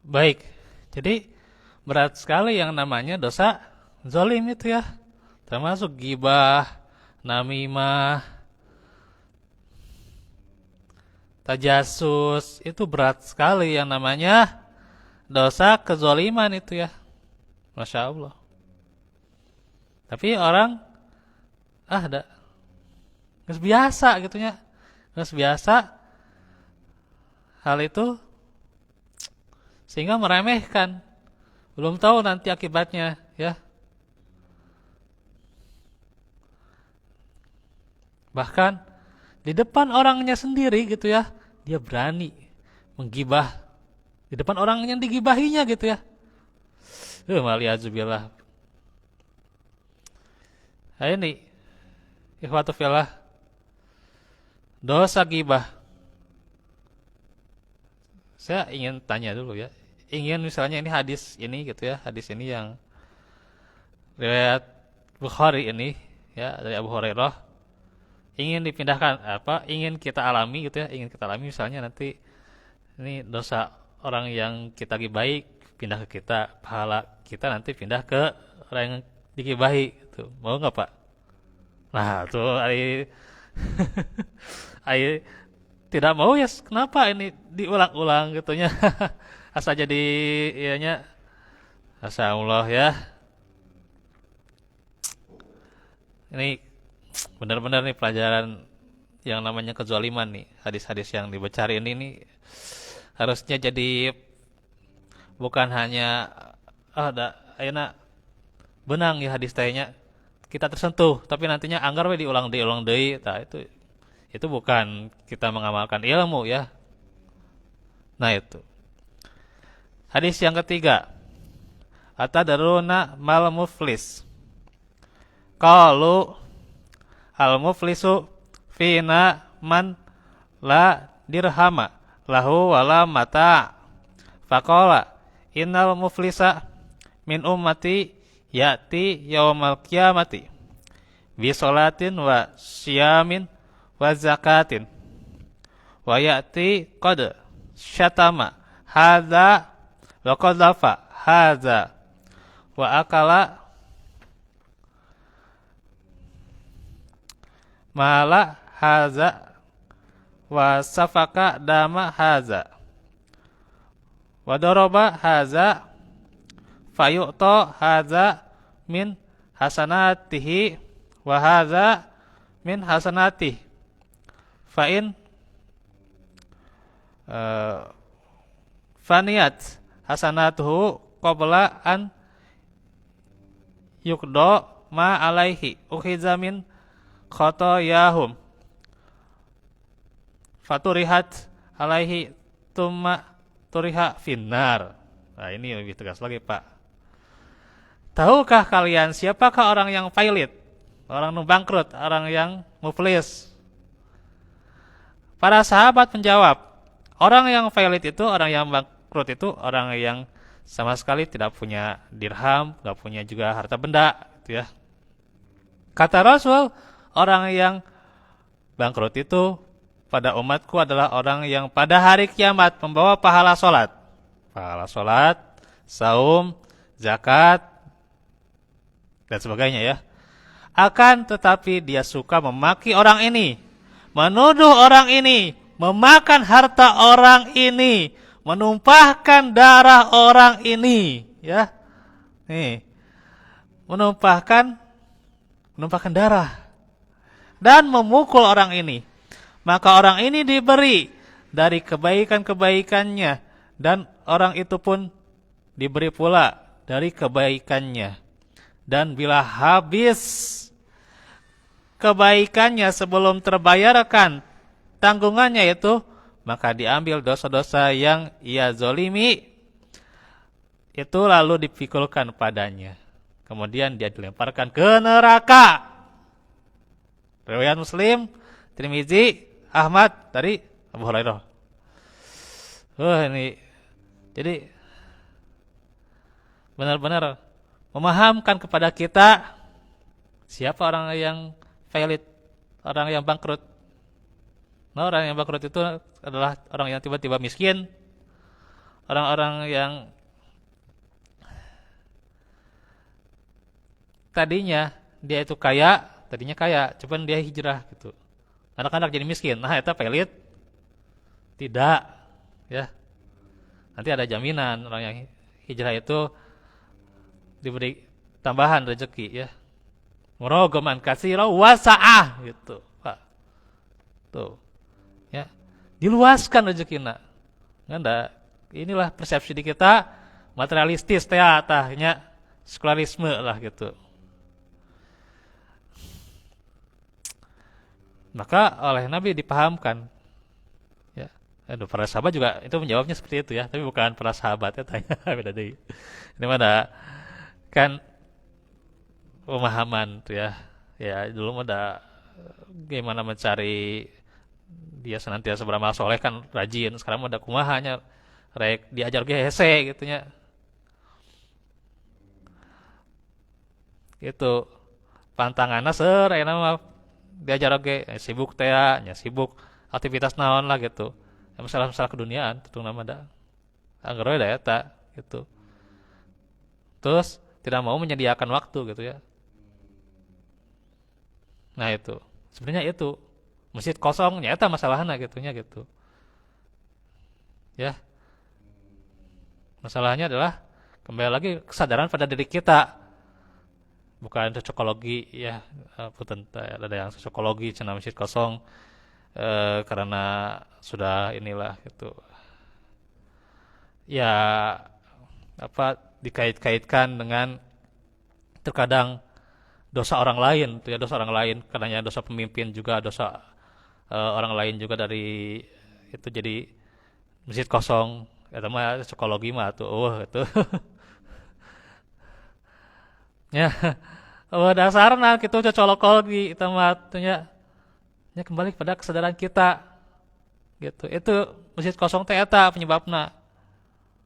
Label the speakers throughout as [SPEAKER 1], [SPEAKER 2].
[SPEAKER 1] Baik, jadi berat sekali yang namanya dosa zalim itu ya. Termasuk gibah, namimah, tajasus, itu berat sekali yang namanya dosa kezaliman itu ya. Masya Allah. Tapi orang, ada, nggak biasa gitu ya. Nggak biasa hal itu sehingga meremehkan. Belum tahu nanti akibatnya ya. Bahkan di depan orangnya sendiri gitu ya, dia berani menggibah di depan orang yang digibahinya gitu ya. Waliyazubillah. Nah, ini ikhwatu fillah, dosa gibah. Saya ingin tanya dulu ya. Ingin misalnya ini hadis ini gitu ya, hadis ini yang riwayat Bukhari ini ya dari Abu Hurairah, ingin dipindahkan apa? Ingin kita alami gitu ya, ingin kita alami misalnya nanti ini dosa orang yang kita gibahi pindah ke kita, pahala kita nanti pindah ke orang yang digibahi gitu. Mau nggak Pak? Nah, tuh ai tidak mau ya kenapa ini diulang-ulang gitunya. Asa jadi ianya asa Allah ya. Ini benar-benar nih pelajaran yang namanya kezaliman nih. Hadis-hadis yang dibecari ini nih harusnya jadi bukan hanya ada ayeuna benang ya hadis tanya kita tersentuh, tapi nantinya anggar we diulang deui. Nah, itu bukan kita mengamalkan ilmu ya. Nah, itu. Hadis yang ketiga. Atadaruna mal muflis. Qalu al muflisu fina man la dirhama lahu wala mata. Faqala innal muflisa min ummati ya'ti yaumal qiyamati bi salatin wa siyamin wa zakatin wa ya'ti qad syatama hadza wa qadhafa hadza wa akala mala hadza wa safaka dama hadza wa daraba hadza fayu'ta hadza min hasanatihi wa hadza min hasanatihi fa in faniyat hasanatuhu qabla an yuqda ma alaihi ukhiza min khotoyahum faturihat alaihi tumma turiha finnar. Nah, ini lebih tegas lagi Pak. Tahukah kalian siapakah orang yang failit, orang yang bangkrut, orang yang muflis? Para sahabat menjawab, orang yang failit itu, orang yang bangkrut itu, orang yang sama sekali tidak punya dirham, tidak punya juga harta benda, gitu ya. Kata Rasul, orang yang bangkrut itu pada umatku adalah orang yang pada hari kiamat membawa pahala solat, saum, zakat, dan sebagainya ya. Akan tetapi dia suka memaki orang ini, menuduh orang ini, memakan harta orang ini, menumpahkan darah orang ini, ya. Nih, menumpahkan darah dan memukul orang ini. Maka orang ini diberi dari kebaikan-kebaikannya dan orang itu pun diberi pula dari kebaikannya. Dan bila habis kebaikannya sebelum terbayarkan tanggungannya itu, maka diambil dosa-dosa yang ia zolimi itu lalu dipikulkan padanya. Kemudian dia dilemparkan ke neraka. Riwayat Muslim, Tirmizi, Ahmad dari Abu Hurairah. Ini jadi benar-benar memahamkan kepada kita siapa orang yang failit, orang yang bangkrut. Nah, orang yang bangkrut itu adalah orang yang tiba-tiba miskin, Orang-orang yang tadinya dia itu kaya, tadinya kaya, cuman dia hijrah gitu. Anak-anak jadi miskin. Nah, itu pelit tidak, ya. Nanti ada jaminan orang yang hijrah itu diberi tambahan rezeki, ya. Muragoman kasira wasa'ah gitu, Pak. Tuh, ya. Diluaskan rezekina. Nganda, inilah persepsi di kita materialistis teh atahnya sekularisme lah gitu. Maka oleh Nabi dipahamkan, ya. Aduh, para sahabat juga itu menjawabnya seperti itu ya, tapi bukan para sahabat ya tanya beda deh. Ini mana kan pemahaman tuh ya. Ya dulu mah ada gimana mencari dia senantiasa beramal soleh kan rajin. Sekarang mah ada kumahanya rek diajar ge hese gitu nya. Itu pantanganna seur ayeuna mah diajar oge sibuk teh nya sibuk aktivitas naon lah gitu. Masalah-masalah keduniaan tutung nama da. Angger we da eta gitu. Terus tidak mau menyediakan waktu gitu ya. Nah itu sebenarnya itu masjid kosong nyata masalahnya gitunya gitu ya. Masalahnya adalah kembali lagi kesadaran pada diri kita, bukan cocokologi ya. Punten ada yang cocokologi cenah masjid kosong karena sudah inilah gitu ya, apa dikait-kaitkan dengan terkadang dosa orang lain tuh ya, dosa orang lain karenanya dosa pemimpin juga dosa orang lain juga dari itu jadi masjid kosong eta mah psikologi mah tuh itu ya. Dasarna gitu cocokologi itu mah nya ya kembali pada kesadaran kita gitu. Itu masjid kosong teh eta penyebabna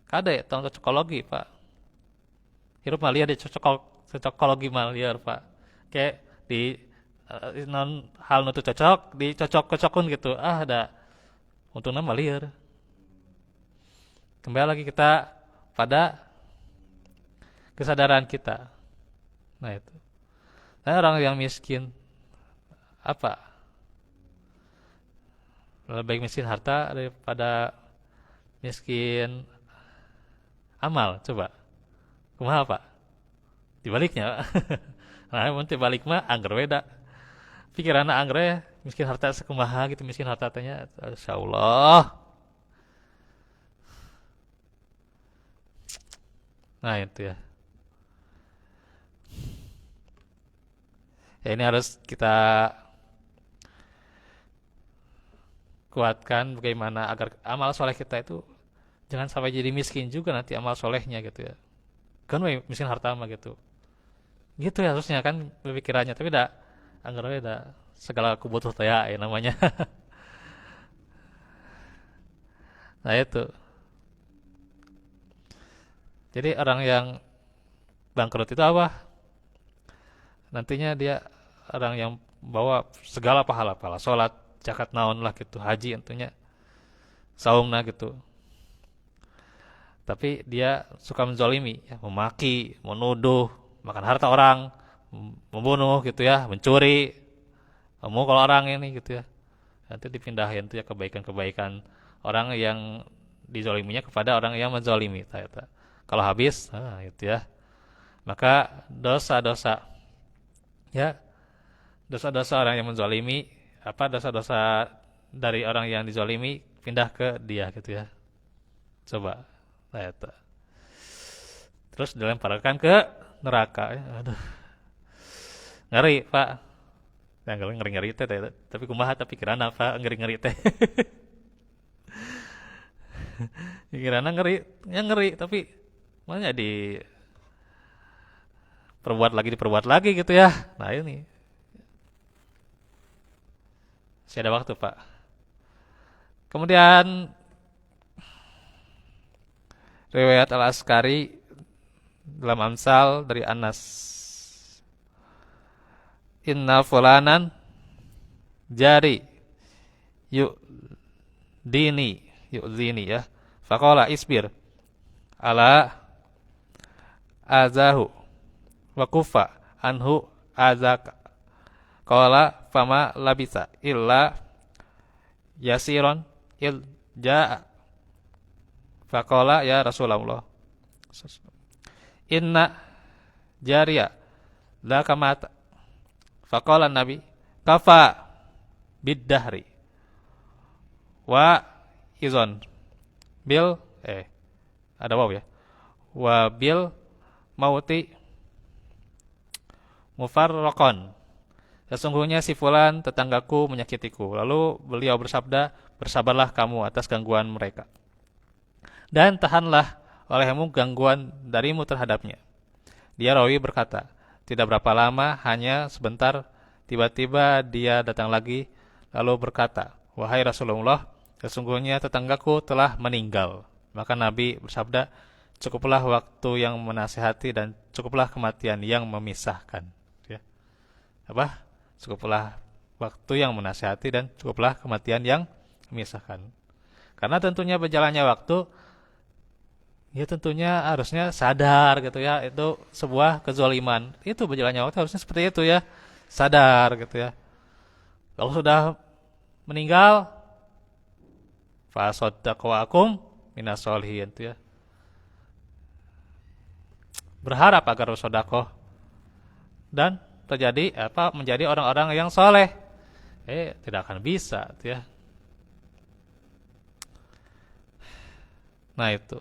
[SPEAKER 1] kade tong cocokologi Pak. Hirup mah liar di cocokologi mah liar Pak. Kayak di non hal nu cocok dicocok-cocokun gitu. Ada untungnya mah liar. Kembali lagi kita pada kesadaran kita. Nah itu. Nah orang yang miskin apa? Lebih baik miskin harta daripada miskin amal. Coba. Kumaha Pak? Dibaliknya. Nah, mun balik mah angger beda. Pikiranna angger miskin harta sakumaha gitu, miskin harta tanya insyaallah. Nah, itu ya. Ya ini harus kita kuatkan bagaimana agar amal soleh kita itu jangan sampai jadi miskin juga nanti amal solehnya gitu ya. Kan we miskin harta mah gitu. Gitu ya harusnya kan berpikirannya, tapi dah anggar we dah segala kebutuh teh ya namanya. Nah itu. Jadi orang yang bangkrut itu apa? Nantinya dia orang yang bawa segala pahala-pahala, sholat, zakat naon lah gitu, haji tentunya, saumna gitu. Tapi dia suka menzolimi, ya, memaki, menuduh, makan harta orang, membunuh gitu ya, mencuri, memukul orang ini gitu ya. Nanti dipindahin tuh ya kebaikan-kebaikan orang yang dizoliminya kepada orang yang menzolimi. Kalau habis, gitu ya. Maka dosa-dosa, ya, dosa-dosa orang yang menzolimi, apa dosa-dosa dari orang yang dizolimi pindah ke dia gitu ya. Coba, itu. Terus dilemparkan ke neraka. Ya. Aduh, ngeri Pak. Yang ngeri-ngeri teh, tapi kumaha tapi pikiran apa ngeri-ngeri teh. Pikiran ngeri, yang ngeri tapi makanya diperbuat lagi gitu ya. Nah ini masih ada waktu Pak. Kemudian riwayat Al-Askari dalam Amsal dari Anas, inna fulanan jari yuk dini ya. Faqala isbir ala azahu wa kufa anhu azaka. Qala fama labisa illa yasiron il jaa. Faqala ya Rasulullah, inna jariya la kamata. Faqala Nabi, kafa biddahri wa izon bil ada waw ya, wa bil mauti mufarraqan. Sesungguhnya si fulan tetanggaku menyakitiku. Lalu beliau bersabda, bersabarlah kamu atas gangguan mereka, dan tahanlah olehmu gangguan darimu terhadapnya. Dia rawi berkata, tidak berapa lama, hanya sebentar, tiba-tiba dia datang lagi, lalu berkata, wahai Rasulullah, sesungguhnya tetanggaku telah meninggal. Maka Nabi bersabda, cukuplah waktu yang menasihati dan cukuplah kematian yang memisahkan. Ya. Apa? Cukuplah waktu yang menasihati dan cukuplah kematian yang memisahkan. Karena tentunya berjalannya waktu, ya tentunya harusnya sadar gitu ya, itu sebuah kezaliman. Itu berjalannya waktu harusnya seperti itu ya, sadar gitu ya. Kalau sudah meninggal, fa saddaqakum minas solihin itu ya. Berharap agar sedekah dan terjadi menjadi orang-orang yang soleh. Tidak akan bisa gitu ya. Nah itu.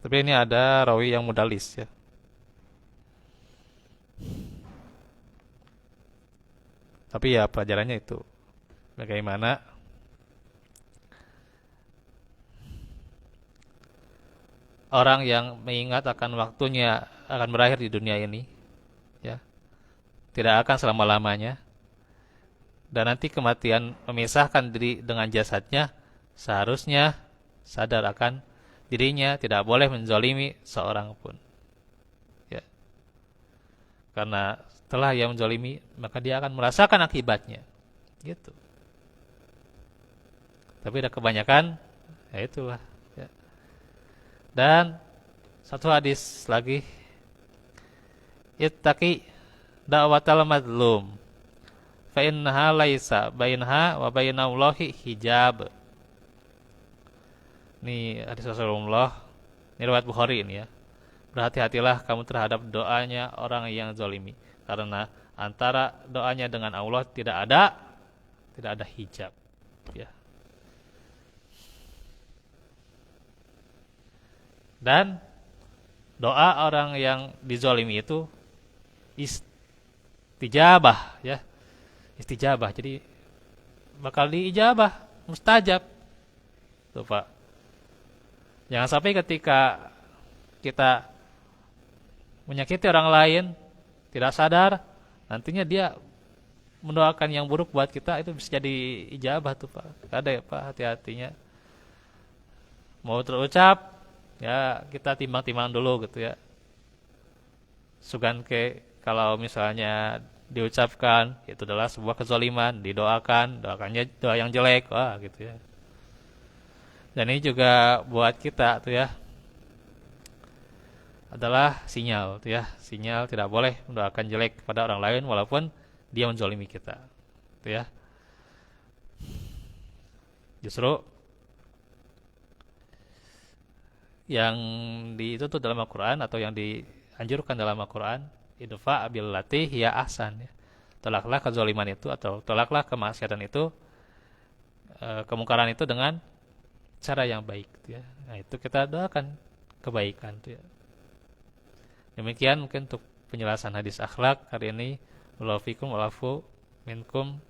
[SPEAKER 1] Tapi ini ada rawi yang mudalis ya. Tapi ya pelajarannya itu. Bagaimana orang yang mengingat akan waktunya akan berakhir di dunia ini, ya, tidak akan selama-lamanya, dan nanti kematian memisahkan diri dengan jasadnya, seharusnya sadar akan dirinya tidak boleh menzalimi seorang pun, ya, karena setelah ia menzalimi maka dia akan merasakan akibatnya, gitu. Tapi ada kebanyakan, ya itulah. Dan satu hadis lagi, ittaqi da'watal madlum fa innaha laisa bainaha wa bainallahi hijab. Ini hadis Rasulullah, ini riwayat Bukhari ini ya. Berhati-hatilah kamu terhadap doanya orang yang zalimi, karena antara doanya dengan Allah tidak ada hijab, ya. Dan doa orang yang dizalimi itu istijabah, ya. Istijabah, jadi bakal diijabah, mustajab. Tuh Pak. Jangan sampai ketika kita menyakiti orang lain tidak sadar, nantinya dia mendoakan yang buruk buat kita, itu bisa jadi ijabah tuh Pak. Ada ya Pak, hati-hatinya. Mau terucap, ya kita timbang-timbang dulu gitu ya. Sugan ke kalau misalnya diucapkan itu adalah sebuah kezaliman, doakannya doa yang jelek, wah gitu ya. Dan ini juga buat kita tuh ya, adalah sinyal tuh ya, sinyal tidak boleh mendoakan jelek pada orang lain walaupun dia menzalimi kita, tuh ya. Justru yang dituntut dalam Al-Quran atau yang dianjurkan dalam Al-Quran, idfa billati hiya ahsan, ya. Tolaklah kezaliman itu atau tolaklah kemaksiatan itu, kemungkaran itu dengan cara yang baik, ya. Nah itu kita doakan kebaikan, ya. Demikian mungkin untuk penjelasan hadis akhlak hari ini. Wallahu fikum walafu minkum.